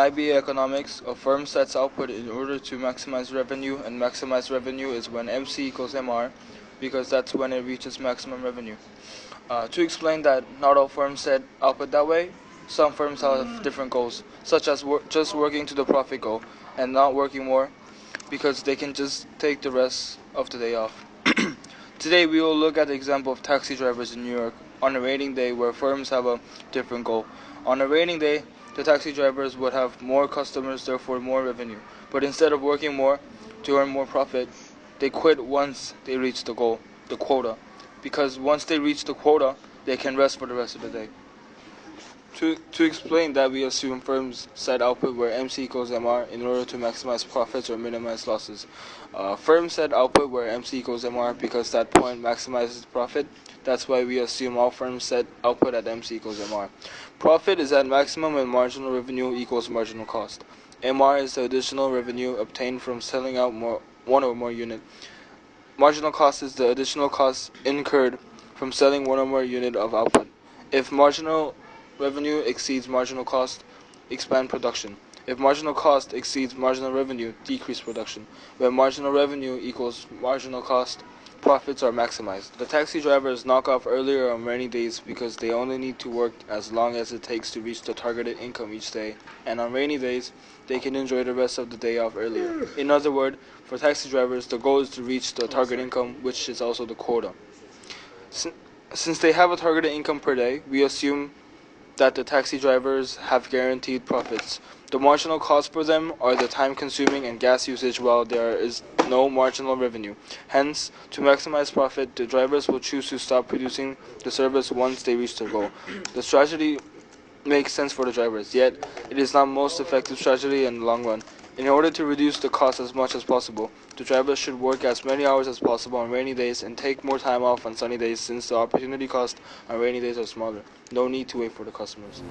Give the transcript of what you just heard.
IB economics, a firm sets output in order to maximize revenue, and maximize revenue is when MC equals MR, because that's when it reaches maximum revenue. To explain that not all firms set output that way, some firms have different goals, such as just working to the profit goal and not working more, because they can just take the rest of the day off. Today we will look at the example of taxi drivers in New York on a rating day where firms have a different goal. On a rating day, the taxi drivers would have more customers, therefore more revenue. But instead of working more to earn more profit, they quit once they reach the goal, the quota. Because once they reach the quota, they can rest for the rest of the day. To explain that, we assume firms set output where MC equals MR in order to maximize profits or minimize losses. Firms set output where MC equals MR because that point maximizes profit. That's why we assume all firms set output at MC equals MR. Profit is at maximum when marginal revenue equals marginal cost. MR is the additional revenue obtained from selling out one or more unit. Marginal cost is the additional cost incurred from selling one or more unit of output. If marginal revenue exceeds marginal cost, expand production. If marginal cost exceeds marginal revenue, decrease production. When marginal revenue equals marginal cost, profits are maximized. The taxi drivers knock off earlier on rainy days because they only need to work as long as it takes to reach the targeted income each day, and on rainy days, they can enjoy the rest of the day off earlier. In other words, for taxi drivers, the goal is to reach the target income, which is also the quota. Since they have a targeted income per day, we assume that the taxi drivers have guaranteed profits. The marginal costs for them are the time consuming and gas usage, while there is no marginal revenue. Hence, to maximize profit, the drivers will choose to stop producing the service once they reach their goal. The strategy makes sense for the drivers, yet it is not most effective strategy in the long run. In order to reduce the cost as much as possible, the drivers should work as many hours as possible on rainy days and take more time off on sunny days, since the opportunity cost on rainy days are smaller. No need to wait for the customers.